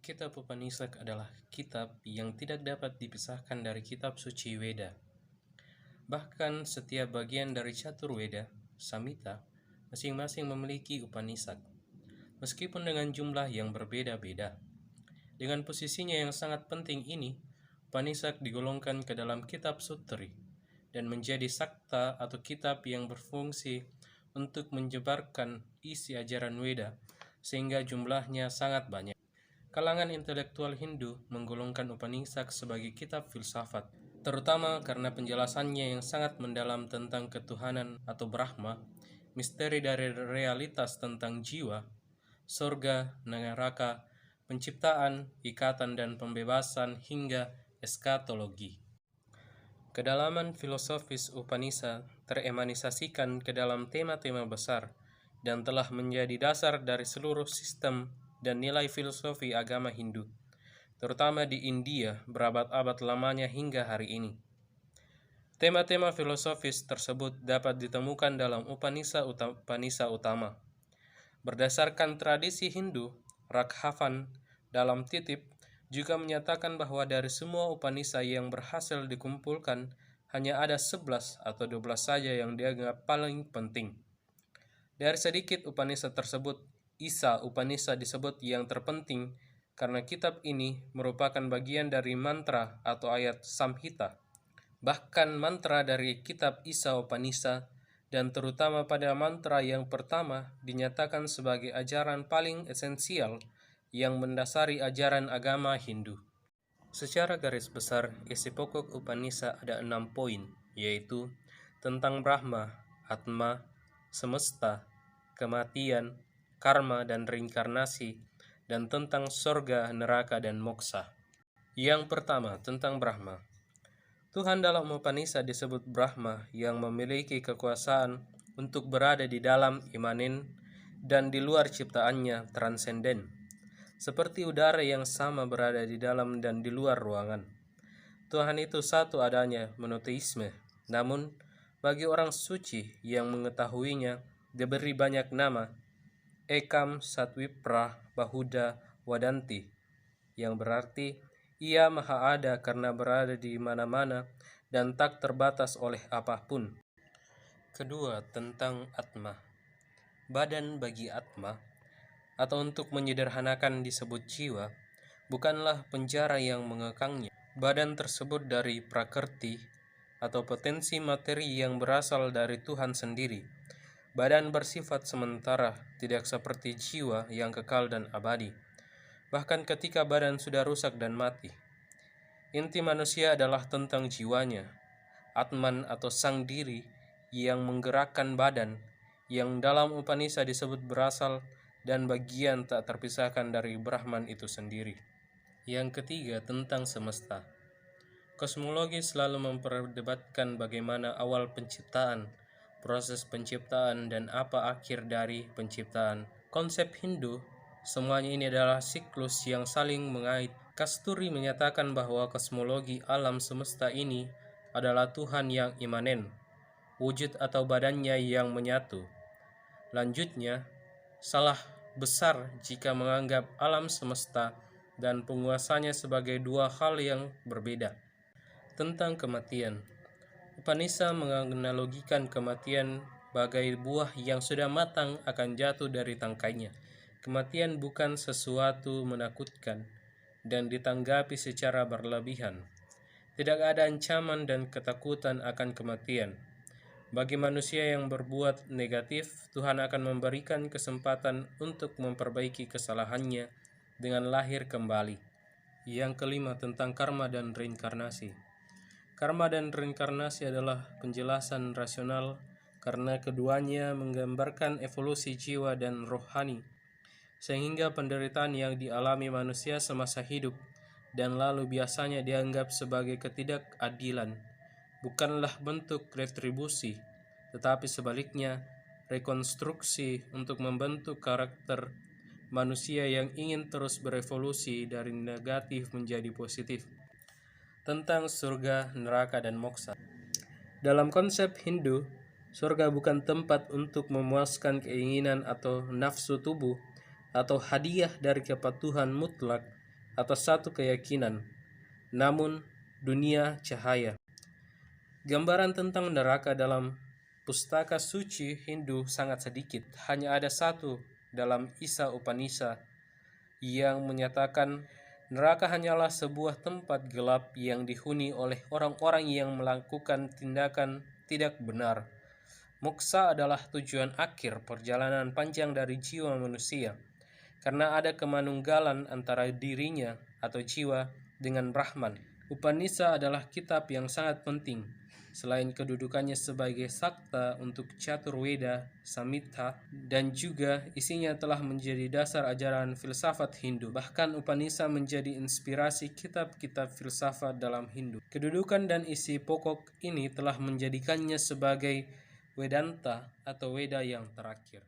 Kitab Upanishad adalah kitab yang tidak dapat dipisahkan dari kitab suci Weda. Bahkan setiap bagian dari Catur Weda, Samhita, masing-masing memiliki Upanishad, meskipun dengan jumlah yang berbeda-beda. Dengan posisinya yang sangat penting ini, Upanishad digolongkan ke dalam kitab Sutri dan menjadi sakta atau kitab yang berfungsi untuk menyebarkan isi ajaran Weda sehingga jumlahnya sangat banyak. Kalangan intelektual Hindu menggolongkan Upanishad sebagai kitab filsafat, terutama karena penjelasannya yang sangat mendalam tentang ketuhanan atau Brahma, misteri dari realitas tentang jiwa, surga, neraka, penciptaan, ikatan dan pembebasan hingga eskatologi. Kedalaman filosofis Upanishad teremanisasikan ke dalam tema-tema besar dan telah menjadi dasar dari seluruh sistem dan nilai filosofi agama Hindu, terutama di India berabad-abad lamanya hingga hari ini. Tema-tema filosofis tersebut dapat ditemukan dalam Upanishad utama. Berdasarkan tradisi Hindu, Raghavan dalam Titip juga menyatakan bahwa dari semua Upanishad yang berhasil dikumpulkan, hanya ada 11 atau 12 saja yang dianggap paling penting. Dari sedikit Upanishad tersebut, Isa Upanishad disebut yang terpenting karena kitab ini merupakan bagian dari mantra atau ayat Samhita. Bahkan mantra dari kitab Isa Upanishad dan terutama pada mantra yang pertama dinyatakan sebagai ajaran paling esensial yang mendasari ajaran agama Hindu. Secara garis besar, isi pokok Upanishad ada 6 poin, yaitu tentang Brahma, Atma, semesta, kematian, karma dan reinkarnasi, dan tentang surga, neraka, dan moksha. Yang pertama, tentang Brahma. Tuhan dalam Upanishad disebut Brahma yang memiliki kekuasaan untuk berada di dalam imanen dan di luar ciptaannya transenden, seperti udara yang sama berada di dalam dan di luar ruangan. Tuhan itu satu adanya monoteisme, namun bagi orang suci yang mengetahuinya diberi banyak nama, Ekam Satwipra Bahuda Wadanti, yang berarti ia maha ada karena berada di mana-mana dan tak terbatas oleh apapun. Kedua, tentang Atma. Badan bagi Atma, atau untuk menyederhanakan disebut jiwa, bukanlah penjara yang mengekangnya. Badan tersebut dari prakrti atau potensi materi yang berasal dari Tuhan sendiri. Badan bersifat sementara, tidak seperti jiwa yang kekal dan abadi, bahkan ketika badan sudah rusak dan mati. Inti manusia adalah tentang jiwanya, Atman atau sang diri yang menggerakkan badan, yang dalam Upanishad disebut berasal dan bagian tak terpisahkan dari Brahman itu sendiri. Yang ketiga, tentang semesta. Kosmologi selalu memperdebatkan bagaimana awal penciptaan, proses penciptaan, dan apa akhir dari penciptaan. Konsep Hindu, semuanya ini adalah siklus yang saling mengait. Kasturi menyatakan bahwa kosmologi alam semesta ini adalah Tuhan yang imanen, wujud atau badannya yang menyatu. Lanjutnya, salah besar jika menganggap alam semesta dan penguasanya sebagai dua hal yang berbeda. Tentang kematian. Upanishad menganalogikan kematian bagai buah yang sudah matang akan jatuh dari tangkainya. Kematian bukan sesuatu menakutkan dan ditanggapi secara berlebihan. Tidak ada ancaman dan ketakutan akan kematian. Bagi manusia yang berbuat negatif, Tuhan akan memberikan kesempatan untuk memperbaiki kesalahannya dengan lahir kembali. Yang kelima, tentang karma dan reinkarnasi. Karma dan reinkarnasi adalah penjelasan rasional karena keduanya menggambarkan evolusi jiwa dan rohani, sehingga penderitaan yang dialami manusia semasa hidup dan lalu biasanya dianggap sebagai ketidakadilan bukanlah bentuk retribusi, tetapi sebaliknya rekonstruksi untuk membentuk karakter manusia yang ingin terus berevolusi dari negatif menjadi positif. Tentang surga, neraka, dan moksha. Dalam konsep Hindu, surga bukan tempat untuk memuaskan keinginan atau nafsu tubuh, atau hadiah dari kepatuhan mutlak atas satu keyakinan, namun dunia cahaya. Gambaran tentang neraka dalam pustaka suci Hindu sangat sedikit. Hanya ada satu dalam Isa Upanishad yang menyatakan neraka hanyalah sebuah tempat gelap yang dihuni oleh orang-orang yang melakukan tindakan tidak benar. Moksa adalah tujuan akhir perjalanan panjang dari jiwa manusia, karena ada kemanunggalan antara dirinya atau jiwa dengan Brahman. Upanishad adalah kitab yang sangat penting. Selain kedudukannya sebagai sakta untuk Caturveda, Samhita, dan juga isinya telah menjadi dasar ajaran filsafat Hindu. Bahkan Upanishad menjadi inspirasi kitab-kitab filsafat dalam Hindu. Kedudukan dan isi pokok ini telah menjadikannya sebagai Vedanta atau Weda yang terakhir.